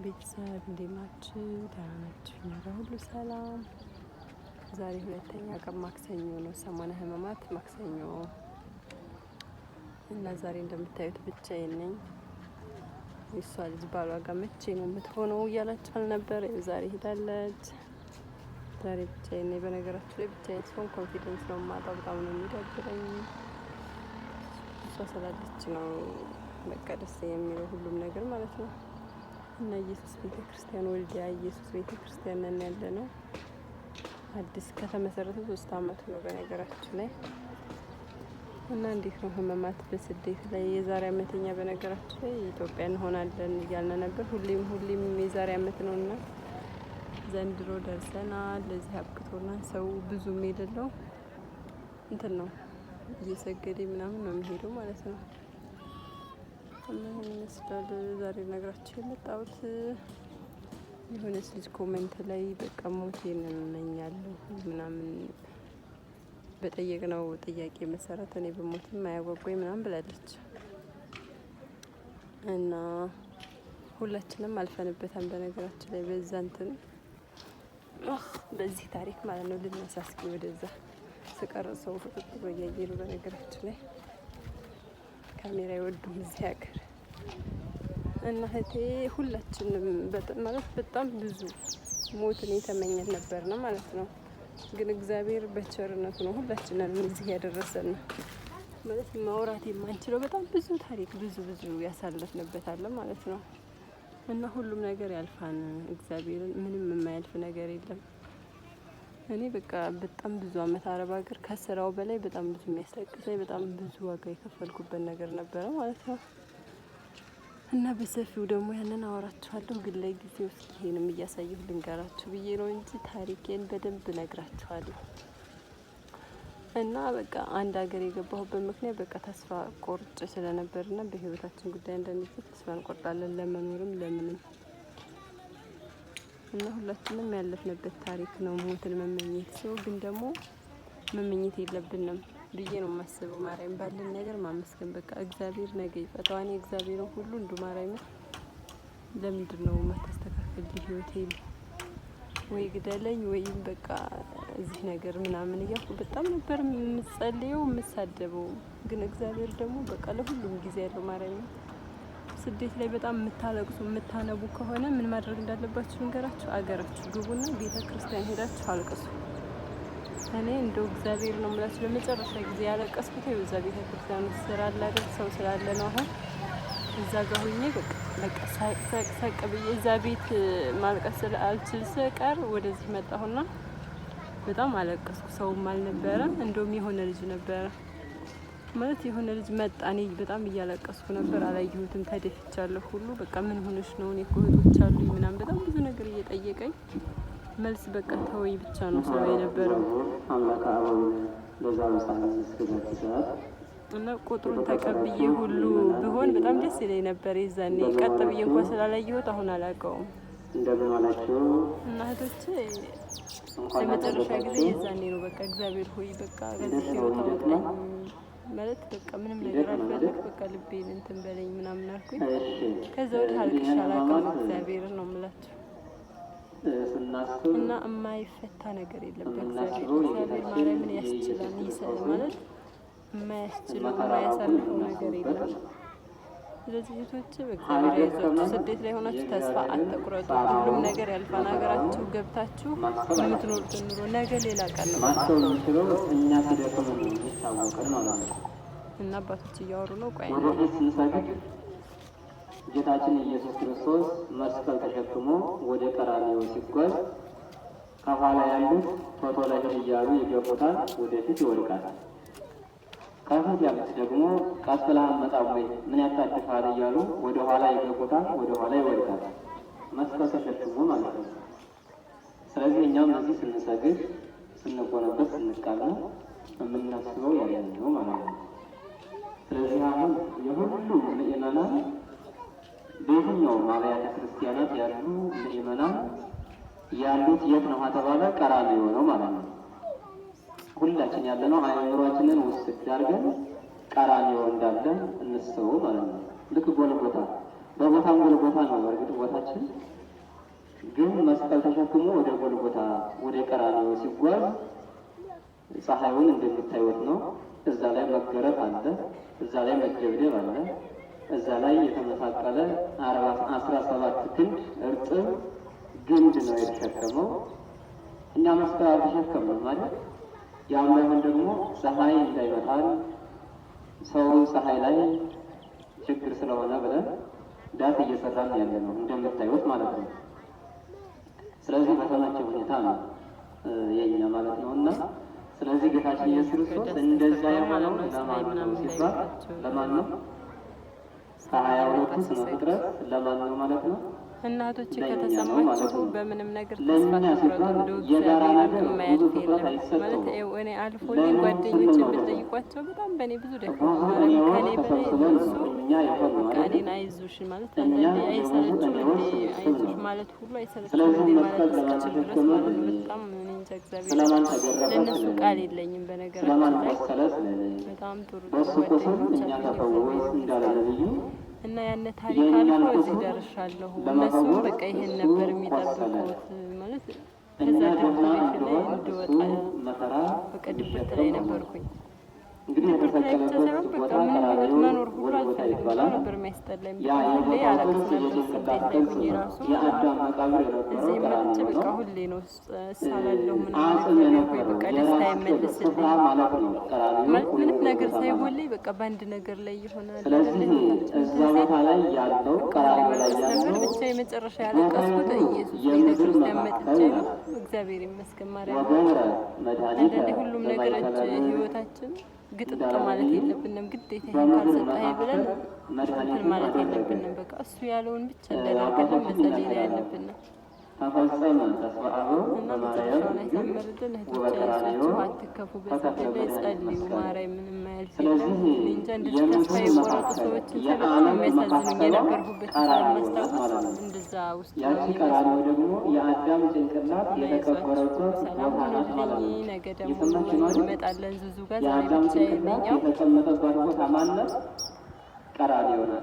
ቤተሰብ እንዴት ናችሁ? ደህና ናችሁ? እኛ ጋር ሁሉ ሰላም። ዛሬ ሁለተኛ ቀን ማክሰኞ ነው፣ ሰሞነ ሕማማት ማክሰኞ እና ዛሬ እንደምታዩት ብቻዬን ነኝ። የሷ ልጅ ባሏ ጋር መቼ ነው የምትሆነው እያለች አልነበረ? ዛሬ ሄዳለች። ዛሬ ብቻዬን ነኝ። በነገራችሁ ላይ ብቻዬን ሲሆን ኮንፊደንስ ነው የማጣው፣ በጣም ነው የሚደብረኝ። እሷ ስላለች ነው በቃ ደስ የሚለው ሁሉም ነገር ማለት ነው። እና ኢየሱስ ቤተክርስቲያን ወልዲያ ኢየሱስ ቤተክርስቲያን ነን ያለ ነው። አዲስ ከተመሰረተ 3 አመት ነው በነገራችን ላይ። እና እንዴት ነው ሕማማት በስደት ላይ? የዛሬ አመተኛ በነገራችን ላይ ኢትዮጵያ እንሆናለን እያልን ነበር። ሁሌም የዛሬ አመት ነውና ዘንድሮ ደርሰናል። ለዚህ አብቅቶናል። ሰው ብዙም የሌለው እንትን ነው እየሰገደ ምናምን ነው የሚሄደው ማለት ነው። እና ምን ይመስላል ዛሬ ነግራችሁ የመጣሁት የሆነች ልጅ ኮሜንት ላይ በቃ ሞቴን እመኛለሁ ምናምን በጠየቅነው ጥያቄ መሰረት እኔ በሞትም አያጓጓኝ ምናምን ብላለች። እና ሁላችንም አልፈንበታል በነገራችን ላይ በዛ እንትን በዚህ ታሪክ ማለት ነው። ልነሳስኪ ወደዛ ስቀርጸው ፍቅር ብሎ እያየሉ በነገራችን ላይ ካሜራ ይወዱም እዚህ ሀገር። እና እህቴ ሁላችንም ማለት በጣም ብዙ ሞትን የተመኘን ነበር ነው ማለት ነው። ግን እግዚአብሔር በቸርነቱ ነው ሁላችንንም እዚህ ያደረሰን ማለት ማውራት የማንችለው በጣም ብዙ ታሪክ ብዙ ያሳለፍንበት አለ ማለት ነው። እና ሁሉም ነገር ያልፋን። እግዚአብሔርን ምንም የማያልፍ ነገር የለም። እኔ በቃ በጣም ብዙ አመት አረብ ሀገር ከስራው በላይ በጣም ብዙ የሚያስለቅሰኝ በጣም ብዙ ዋጋ የከፈልኩበት ነገር ነበረ ማለት ነው። እና በሰፊው ደግሞ ያንን አወራችኋለሁ። ግን ላይ ጊዜ ውስጥ ይሄንም እያሳየሁ ልንገራችሁ ብዬ ነው እንጂ ታሪኬን በደንብ ነግራችኋለሁ። እና በቃ አንድ ሀገር የገባሁበት ምክንያት በቃ ተስፋ ቆርጬ ስለነበርና በህይወታችን ጉዳይ እንደዚህ ተስፋ እንቆርጣለን ለመኖርም ለምንም። እና ሁላችንም ያለፍንበት ታሪክ ነው ሞትን መመኘት። ሰው ግን ደግሞ መመኘት የለብንም ብዬ ነው የማስበው። ማርያም ባለን ነገር ማመስገን በቃ እግዚአብሔር ነገ ይፈታዋል። እግዚአብሔርን ሁሉ እንዱ ማርያም ለምንድን ነው ማስተካከል ህይወቴን ወይ ግደለኝ ወይም በቃ እዚህ ነገር ምናምን እያልኩ በጣም ነበር የምጸልየው የምሳደበው። ግን እግዚአብሔር ደግሞ በቃ ለሁሉም ጊዜ ያለው ማርያም። ስደት ላይ በጣም የምታለቅሱ የምታነቡ ከሆነ ምን ማድረግ እንዳለባችሁ ንገራችሁ። አገራችሁ ግቡና ቤተ ክርስቲያን ሄዳችሁ አልቅሱ። እኔ እንደው እግዚአብሔር ነው የምላችሁ ለመጨረሻ ጊዜ ያለቀስኩት የዛ ቤተ ክርስቲያን ስላለ አይደል ሰው ስላለ ነው። አሁን እዛ ጋር ሆኜ በቃ ሳቅ ብዬ እዛ ቤት ማልቀስ አልችል ስቀር ወደዚህ መጣሁና በጣም አለቀስኩ። ሰውም አልነበረ እንደውም የሆነ ልጅ ነበረ ማለት የሆነ ልጅ መጣ። እኔ በጣም እያለቀስኩ ነበር። አላየሁትም፣ ተደፍቻለሁ ሁሉ በቃ ምን ሆነሽ ነው? እኔ እኮ እህቶች አሉኝ ምናምን በጣም ብዙ ነገር እየጠየቀኝ መልስ በቃ ተወኝ ብቻ ነው ሰው የነበረው። እና ቁጥሩን ተቀብዬ ሁሉ ቢሆን በጣም ደስ ይለኝ ነበር የዛኔ። ቀጥ ብዬ እንኳን ስላላየሁት አሁን አላውቀውም። እና እህቶቼ ለመጨረሻ ጊዜ የዛኔ ነው በቃ እግዚአብሔር ሆይ በቃ ከዚህ ህይወት አውጣኝ ማለት በቃ ምንም ነገር አልፈልግ በቃ ልቤን እንትን በለኝ ምናምን አልኩኝ። ከዛ ወዲህ አልቅሼ አላውቅም። እግዚአብሔርን ነው የምላችሁ። እና የማይፈታ ነገር የለም በእግዚአብሔር ማርያምን ያስችላል ይሰል ማለት የማያስችለው የማያሳልፈው ነገር የለም። ስለዚህ እህቶቼ በእግዚአብሔር አይዟችሁ። ስደት ላይ ሆናችሁ ተስፋ አትቁረጡ። ሁሉም ነገር ያልፋል። ሀገራችሁ ገብታችሁ የምትኖሩት ኑሮ ነገ ሌላ ቀን ነው። እና አባቶች እያወሩ ነው። ቆይ ጌታችን ኢየሱስ ክርስቶስ መስቀል ተሸክሞ ወደ ቀራንዮ ሲጓዝ ከኋላ ያሉት ፎቶ ላይ እያሉ ይገፉታል፣ ወደፊት ይወድቃል። ከፊት ያሉት ደግሞ ቀስ ብለህ አትመጣም ወይ ምን ያጣድፋል እያሉ ወደ ኋላ ይገፉታል፣ ወደ ኋላ ይወድቃል። መስቀል ተሸክሞ ማለት ነው። ስለዚህ እኛም እዚህ ስንሰግድ፣ ስንቆነበት፣ ስንቃልም የምናስበው ያለን ነው ማለት ነው። ስለዚህ አሁን የሁሉም ምእመናን በየትኛውም አብያተ ክርስቲያናት ያሉ ምእመናን ያሉት የት ነው ከተባለ ቀራንዮ ነው ማለት ነው። ሁላችን ያለነው አእምሯችንን ውስጥ አድርገን ቀራንዮ እንዳለ እንስተው ማለት ነው። ልክ ጎልጎታ በቦታ ቦታም ጎልጎታ ነው። በእርግጥ ቦታችን ግን መስቀል ተሸክሞ ወደ ጎልጎታ ወደ ቀራንዮ ሲጓዝ ፀሐዩን እንደምታዩት ነው። እዛ ላይ መገረፍ አለ፣ እዛ ላይ መደብደብ አለ፣ እዛ ላይ የተመሳቀለ 17 ክንድ እርጥብ ግንድ ነው የተሸከመው። እኛ መስቀል አልተሸከምንም ማለት ያም ባይሆን ደግሞ ፀሐይ እንዳይመታል ሰው ፀሐይ ላይ ችግር ስለሆነ ብለን ዳት እየሰራን ያለ ነው እንደምታዩት ማለት ነው። ስለዚህ በተመቸ ሁኔታ ነው የኛ ማለት ነውና ስለዚህ ጌታችን ኢየሱስ ክርስቶስ እንደዛ የሆነው ለማን ነው ሲባል ለማን ነው? ከ22 ስነ ፍጥረት ለማን ነው ማለት ነው? እናቶች ከተሰማችሁ በምንም ነገር ተስፋ አትቁረጡ። እንደው እግዚአብሔር የማያልፍ የለም ማለት እኔ አልፎልኝ ጓደኞቼን ብጠይቋቸው በጣም በእኔ ብዙ ደክመው ከኔ በላይ እነሱ እኔን አይዞሽ ማለት አንዳንዴ አይሰለችም እንዴ አይዞሽ ማለት ሁሉ አይሰለችም እንዴ ማለት እስክችል ድረስ ማለት ነው። በጣም እኔ እንጃ እግዚአብሔር ለእነሱ ቃል የለኝም። በነገራችን ላይ በጣም ጥሩ ጓደኞች እና ያነ ታሪክ አልፎ እዚህ ደርሻለሁ። እነሱም በቃ ይሄን ነበር የሚጠብቁት ማለት ከዛ ድብርት ላይ እንድወጣ በቃ ድብርት ላይ ነበርኩኝ። ድብርት ላይ ብቻ ሳይሆን በቃ ምን ህይወት መኖር ሁሉ አልፈልግም ነበር የሚያስጠላኝ። ሁሌ አለቅስ ነበር ስደት ላይ ሆኜ ራሱ እዚህ መጥቼ በቃ ሁሌ ነው ሳላለሁ ምናምን በቃ ደስታ ይመልስልኝ ማለት ምንም ነገር ሳይጎለኝ በቃ በአንድ ነገር ላይ ይሆናል ነበር። ብቻ የመጨረሻ ያለቀስኩት ኢየሱስ ቤተክርስቲያን መጥቼ ነው። እግዚአብሔር ይመስገን ማርያም። አንዳንዴ ሁሉም ነገሮች ህይወታችን ግጥጥ ማለት የለብንም። ግዴታ ይሄን ካልሰጠኸኝ ብለን እንትን ማለት የለብንም። በቃ እሱ ያለውን ብቻ እንዳደርግልን መጸለይ ላይ ያለብን ተፈጸመ ተስፋአሁ በማርያም ያመረደን እህቶቻችሁ አትከፉ፣ በጸሎት ላይ ጸልዩ። ማርያም ምንም ማያልፍ የለም። እንጃ እንደዚህ ተስፋ የቆረጡ ሰዎችን በጣም የሚያሳዝኑኝ የነበርኩበት ማስታወስ እንደዛ ውስጥ ቀራንዮ ደግሞ የአዳም ጭንቅላት የተቀበረበት ሰላም ሆኖልኝ ነገ ደግሞ እንመጣለን ዙዙ ጋር ዛሬ ብቻ የለኛው የተቀመጠበት ቦታ ማለት ቀራንዮ ነው።